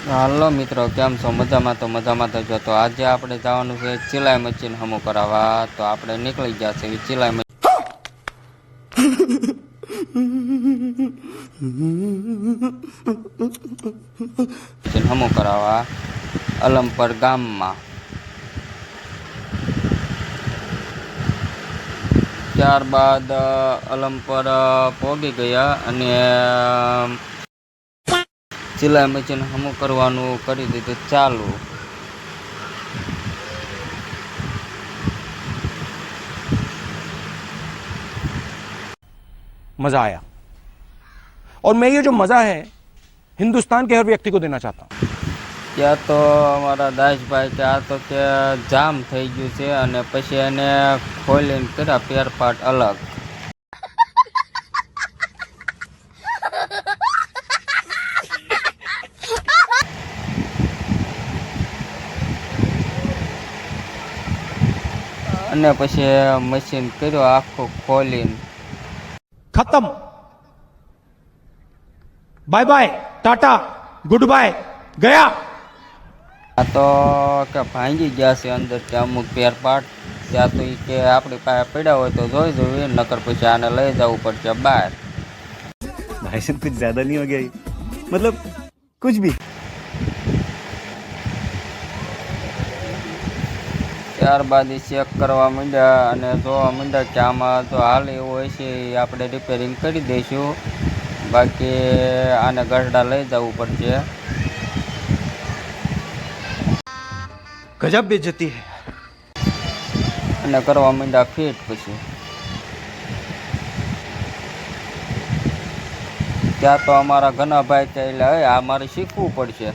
હાલો મિત્રો, કેમ છો? મજામાં? તો મજામાં થજો. તો આજે આપણે જવાનું છે સિલાઈ મશીન હમું કરાવવા. તો આપણે નીકળી ગયા છે સિલાઈ મશીન હમું કરાવવા અલમપર ગામમાં. ત્યારબાદ અલમપર પહોંચી ગયા અને સિલાઈ મશીન હમું કરવાનું કરી દીધું ચાલુ. मजा आया और मैं ये जो मजा है हिंदुस्तान के हर व्यक्ति को देना चाहता हूँ. ત્યાં તો અમારા દાસભાઈ કે આ તો કે જામ થઈ ગયું છે અને પછી એને ખોલીને કર્યા પેરપાટ અલગ. અને પછી મશીન કર્યો આખું ખોલીને. खत्म. Bye bye, tata, good bye, गया. આ તો કે ભાંગી ગયા છે અંદર કે અમુક પેરપાટ. ત્યાં તો કે આપણી પાસે પડ્યા હોય તો જોઈ જોઈએ, નકર પછી આને લઈ જવું પડશે બહાર. भाई साहब कुछ ज्यादा नहीं हो गया ये? मतलब कुछ भी. ત્યારબાદ એ ચેક કરવા માંડ્યા અને જોવા માંડ્યા કે આમાં જો હાલ એવું હોય છે એ આપણે રિપેરિંગ કરી દઈશું, બાકી આને ગરડા લઈ જવું પડશે. गजब बेइज्जती है. અને કરવા માંડ્યા ફિટ. પછી ત્યાં તો અમારા ઘણા ભાઈ કે એટલે હવે આ મારે શીખવું પડશે.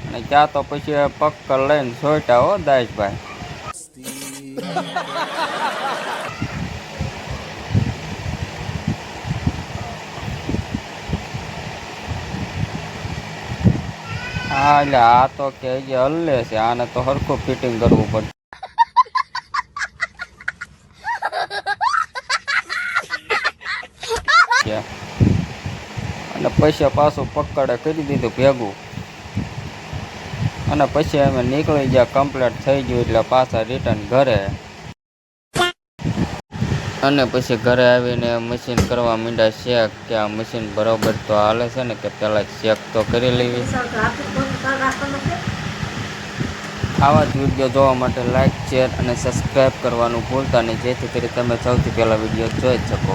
અને ત્યાં તો પછી પક્કર લઈને સોટા હો દાસભાઈ. હા એટલે આ તો કે જે હલ્લે છે, આને તો હરખું ફિટિંગ કરવું પડશે. અને પછી પાછું પકડે કરી દીધું ભેગું. અને પછી અમે નીકળી ગયા, કમ્પ્લીટ થઈ ગયું એટલે પાછા રિટર્ન ઘરે. અને પછી ઘરે આવીને મશીન કરવા માંડ્યા ચેક કે આ મશીન બરોબર તો હાલે છે ને, કે પહેલાં ચેક તો કરી લેવી. આવા જ વિડીયો જોવા માટે લાઇક, શેર અને સબસ્ક્રાઈબ કરવાનું ભૂલતા નહીં, જેથી કરી તમે સૌથી પહેલાં વિડીયો જોઈ શકો.